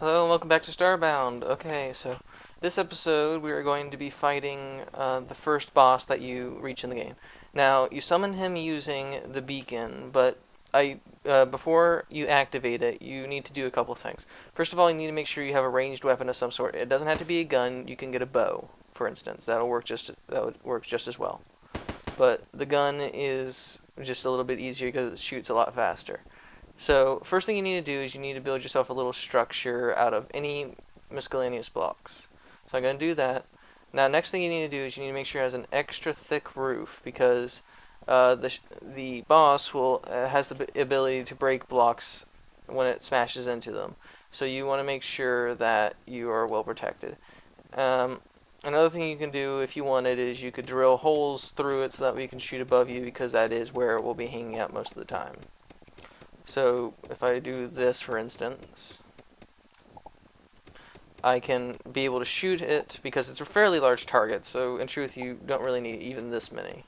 Hello and welcome back to Starbound. Okay, so this episode we are going to be fighting the first boss that you reach in the game. Now, you summon him using the beacon, but before you activate it, you need to do a couple things. First of all, you need to make sure you have a ranged weapon of some sort. It doesn't have to be a gun. You can get a bow, for instance. That would work just as well. But the gun is just a little bit easier because it shoots a lot faster. So first thing you need to do is you need to build yourself a little structure out of any miscellaneous blocks. So I'm going to do that. Now next thing you need to do is you need to make sure it has an extra thick roof because the boss has the ability to break blocks when it smashes into them. So you want to make sure that you are well protected. Another thing you can do if you wanted is you could drill holes through it so that we can shoot above you because that is where it will be hanging out most of the time. So if I do this, for instance, I can be able to shoot it because it's a fairly large target, so in truth you don't really need even this many.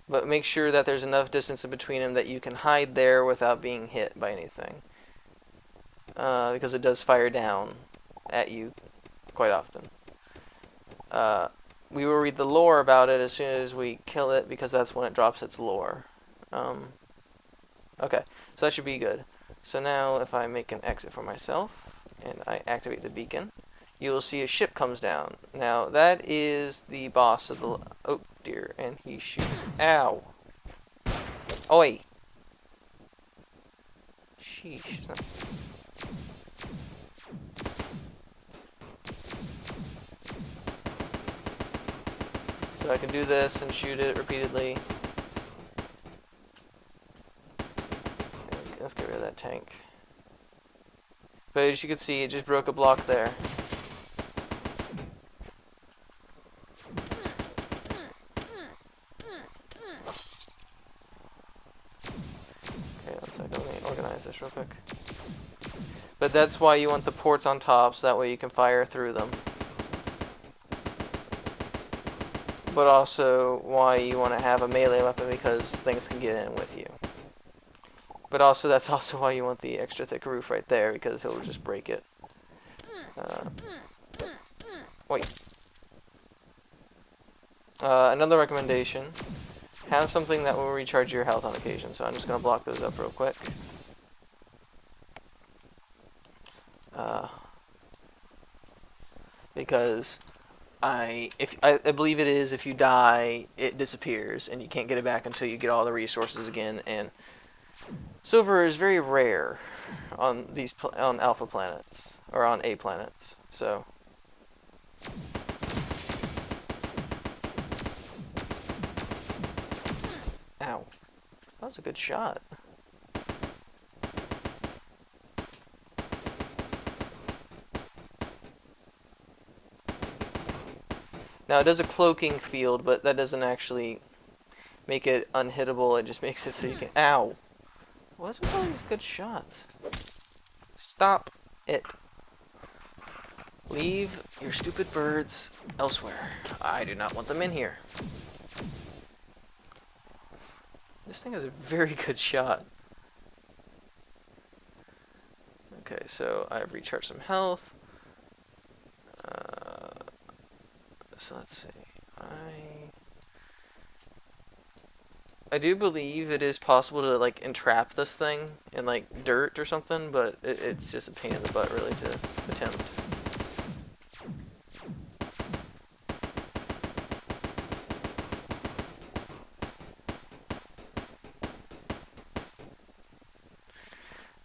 But make sure that there's enough distance in between them that you can hide there without being hit by anything. Because it does fire down at you quite often. We will read the lore about it as soon as we kill it because that's when it drops its lore. Okay, so that should be good. So now if I make an exit for myself and I activate the beacon, you will see a ship comes down. Now that is the boss of the... Oh dear, and he shoots... Ow! Oi! Sheesh. So I can do this and shoot it repeatedly. Let's get rid of that tank. But as you can see, it just broke a block there. Okay, one second, let me organize this real quick. But that's why you want the ports on top, so that way you can fire through them. But also why you want to have a melee weapon because things can get in with you. But also, that's also why you want the extra thick roof right there, because it'll just break it. Wait. Another recommendation. Have something that will recharge your health on occasion, so I'm just going to block those up real quick. Because I believe it is if you die, it disappears, and you can't get it back until you get all the resources again, and silver is very rare on on alpha planets or on A planets. So ow. That was a good shot. Now it does a cloaking field, but that doesn't actually make it unhittable. It just makes it so you can ow. What's with all these good shots? Stop it. Leave your stupid birds elsewhere. I do not want them in here. This thing is a very good shot. Okay, so I've recharged some health. So let's see. I do believe it is possible to like entrap this thing in like dirt or something, but it's just a pain in the butt really to attempt.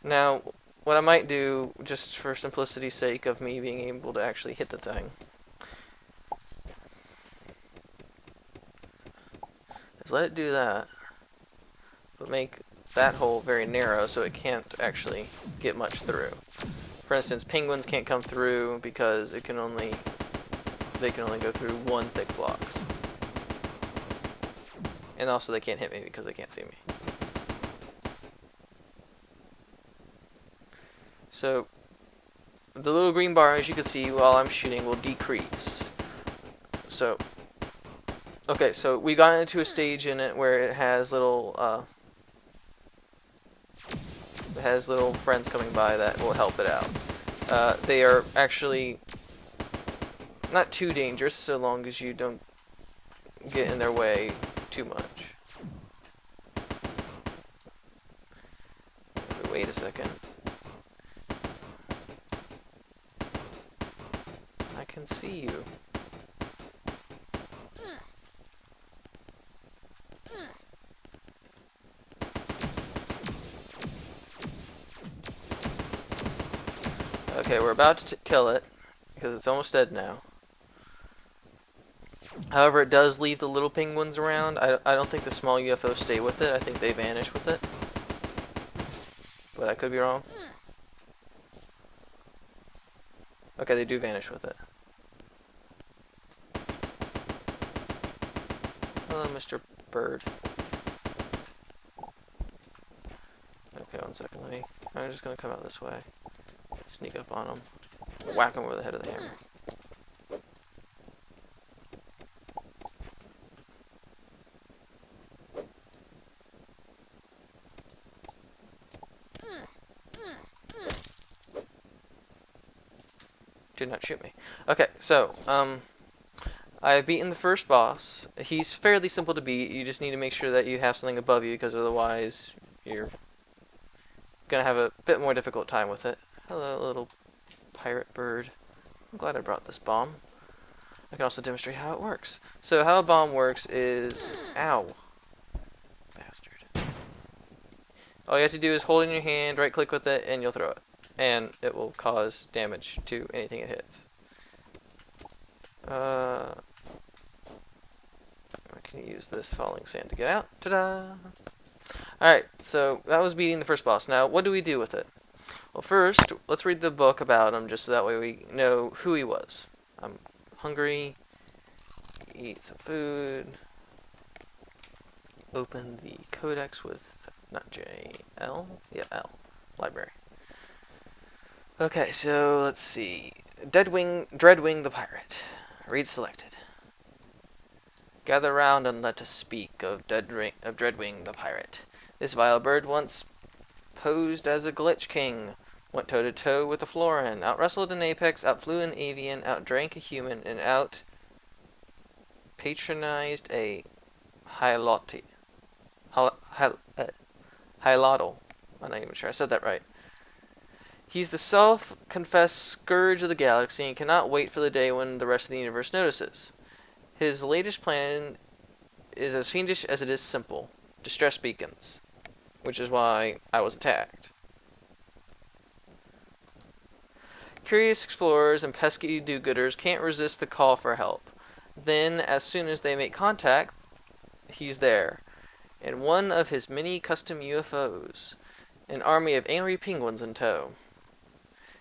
Now, what I might do, just for simplicity's sake of me being able to actually hit the thing, is let it do that, but make that hole very narrow so it can't actually get much through. For instance, penguins can't come through because they can only go through one thick blocks. And also they can't hit me because they can't see me. So the little green bar, as you can see while I'm shooting, will decrease. So okay, so we got into a stage in it where it has little friends coming by that will help it out. They are actually not too dangerous so long as you don't get in their way too much. Wait a second. I can see you. Okay, we're about to kill it because it's almost dead now. However, it does leave the little penguins around. I don't think the small UFOs stay with it. I think they vanish with it. But I could be wrong. Okay, they do vanish with it. Hello, Mr. Bird. Okay, one second. I'm just gonna come out this way. Sneak up on him. Whack him over the head of the hammer. Do not shoot me. Okay, so, I have beaten the first boss. He's fairly simple to beat. You just need to make sure that you have something above you, because otherwise you're gonna have a bit more difficult time with it. Hello, little pirate bird. I'm glad I brought this bomb. I can also demonstrate how it works. So how a bomb works is... Ow. Bastard. All you have to do is hold it in your hand, right click with it, and you'll throw it. And it will cause damage to anything it hits. I can use this falling sand to get out. Ta-da! Alright, so that was beating the first boss. Now, what do we do with it? Well, first, let's read the book about him, just so that way we know who he was. I'm hungry. Eat some food. Open the codex with, not J, L? Yeah, L. Library. Okay, so let's see. Dreadwing the pirate. Read selected. Gather round and let us speak of Dreadwing the pirate. This vile bird once posed as a glitch king, went toe-to-toe with a Florin, out-wrestled an apex, out-flew an avian, out-drank a human, and out-patronized a Hylotti. Hylotl. I'm not even sure I said that right. He's the self-confessed scourge of the galaxy and cannot wait for the day when the rest of the universe notices. His latest plan is as fiendish as it is simple. Distress beacons. Which is why I was attacked. Curious explorers and pesky do-gooders can't resist the call for help. Then, as soon as they make contact, he's there. In one of his many custom UFOs. An army of angry penguins in tow.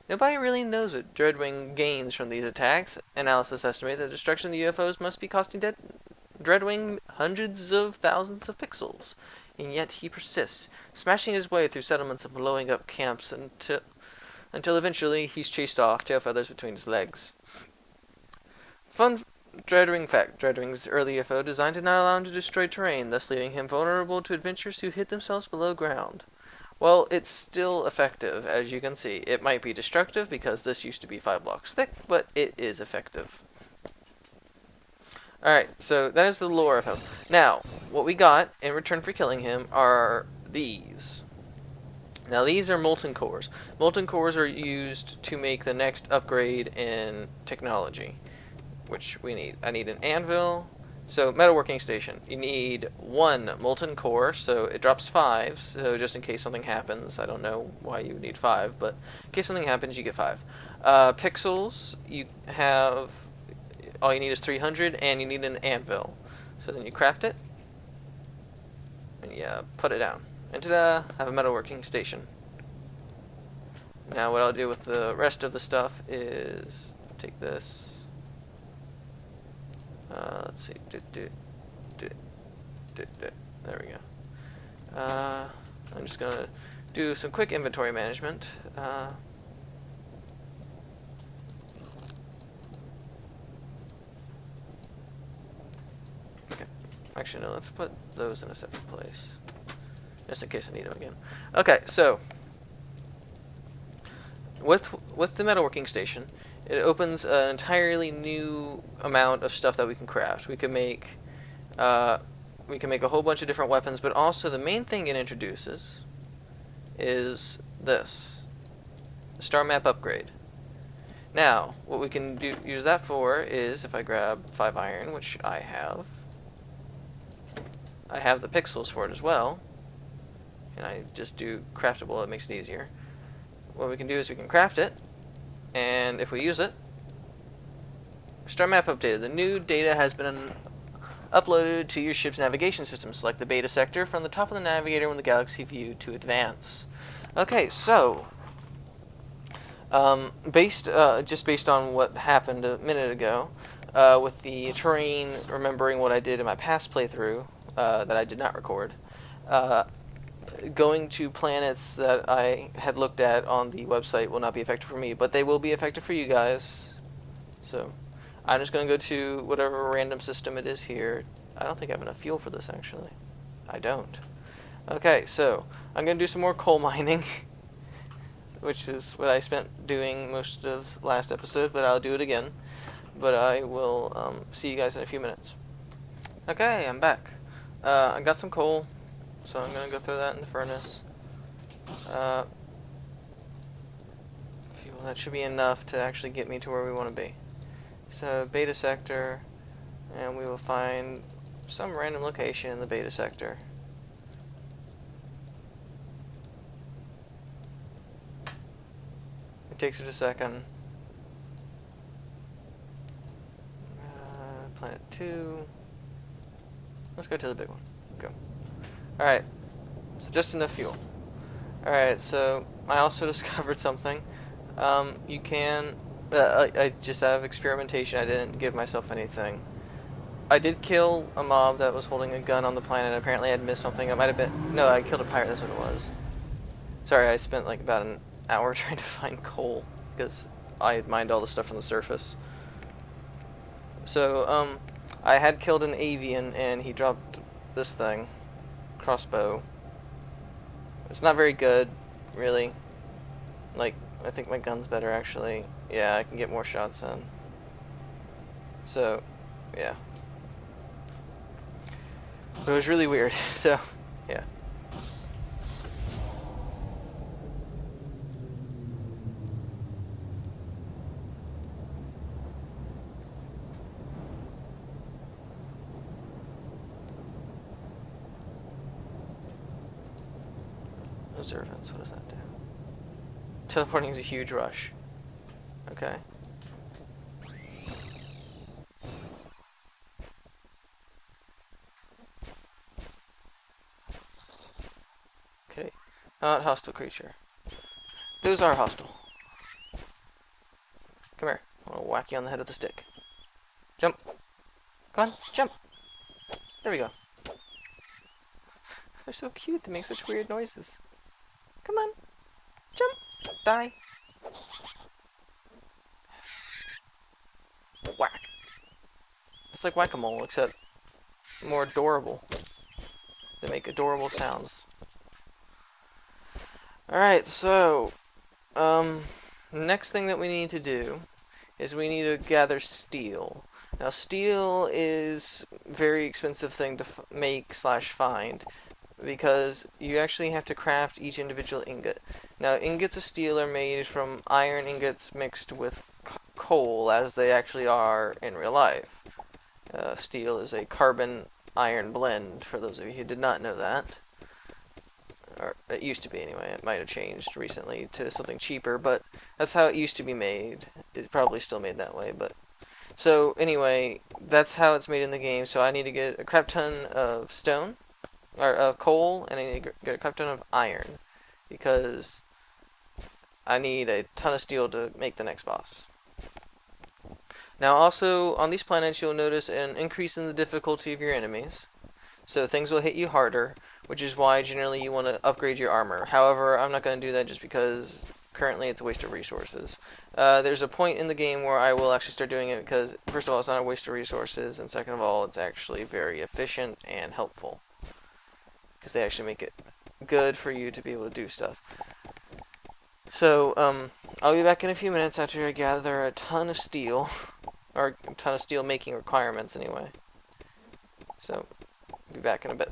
Nobody really knows what Dreadwing gains from these attacks. Analysis estimates that the destruction of the UFOs must be costing Dreadwing hundreds of thousands of pixels. And yet he persists, smashing his way through settlements and blowing up camps until eventually he's chased off, tail feathers between his legs. Fun Dreadwing fact. Dreadwing's early UFO designed to not allow him to destroy terrain, thus leaving him vulnerable to adventurers who hid themselves below ground. Well, it's still effective, as you can see. It might be destructive because this used to be 5 blocks thick, but it is effective. Alright, so that is the lore of him. Now, what we got in return for killing him are these. Now, these are molten cores. Molten cores are used to make the next upgrade in technology, which we need. I need an anvil. So, metalworking station. You need 1 molten core, so it drops 5, so just in case something happens. I don't know why you would need 5, but in case something happens, you get 5. Pixels, you have... all you need is 300, and you need an anvil. So then you craft it, and you put it down. And ta-da! Have a metalworking station. Now what I'll do with the rest of the stuff is take this. Let's see. There we go. I'm just gonna do some quick inventory management. Okay. Actually, no. Let's put those in a separate place, just in case I need them again. Okay. So with the metalworking station, it opens an entirely new amount of stuff that we can craft. Uh, we can make a whole bunch of different weapons, but also the main thing it introduces is this, the star map upgrade. Now, what we can use that for is, if I grab 5 iron, which I have the pixels for it as well, and I just do craftable, it makes it easier. What we can do is we can craft it, and if we use it, star map updated. The new data has been uploaded to your ship's navigation system. Select the beta sector from the top of the navigator when the galaxy view to advance. Okay, so just based on what happened a minute ago, with the terrain, remembering what I did in my past playthrough that I did not record, going to planets that I had looked at on the website will not be effective for me, but they will be effective for you guys. So I'm just going to go to whatever random system it is here. I don't think I have enough fuel for this, actually. I don't. Okay, so I'm going to do some more coal mining, which is what I spent doing most of last episode, but I'll do it again. But I will see you guys in a few minutes. Okay, I'm back. I got some coal, so I'm going to go throw that in the furnace. Fuel, that should be enough to actually get me to where we want to be. So, beta sector, and we will find some random location in the beta sector. It takes it a second. Planet 2. Let's go to the big one. Go. Alright, so just enough fuel. Alright, so I also discovered something. You can... I just out of experimentation, I didn't give myself anything. I did kill a mob that was holding a gun on the planet. Apparently I'd missed something. It might have been... No, I killed a pirate, that's what it was. Sorry, I spent like about an hour trying to find coal, because I had mined all the stuff from the surface. So, I had killed an avian, and he dropped this thing. Crossbow. It's not very good, really. Like, I think my gun's better, actually. Yeah, I can get more shots in. So, yeah. It was really weird, so, yeah. Observance, what does that do? Teleporting is a huge rush. Okay. Okay. Not hostile creature. Those are hostile. Come here. I want to whack you on the head with a stick. Jump. Come on, jump. There we go. They're so cute. They make such weird noises. Come on. Jump. Die. Whack. It's like whack-a-mole, except more adorable. They make adorable sounds. Alright, so, next thing that we need to do is we need to gather steel. Now, steel is a very expensive thing to make / find, because you actually have to craft each individual ingot. Now, ingots of steel are made from iron ingots mixed with coal, as they actually are in real life. Steel is a carbon-iron blend, for those of you who did not know that. Or it used to be, anyway. It might have changed recently to something cheaper, but that's how it used to be made. It's probably still made that way, but... So, anyway, that's how it's made in the game, so I need to get a crap ton of stone, or coal, and I need to get a crap ton of iron, because I need a ton of steel to make the next boss. Now also, on these planets you'll notice an increase in the difficulty of your enemies, so things will hit you harder, which is why generally you want to upgrade your armor. However, I'm not going to do that just because currently it's a waste of resources. There's a point in the game where I will actually start doing it because, first of all, it's not a waste of resources, and second of all, it's actually very efficient and helpful. Because they actually make it good for you to be able to do stuff. So, I'll be back in a few minutes after I gather a ton of steel. Or a ton of steel making requirements, anyway. So, I'll be back in a bit.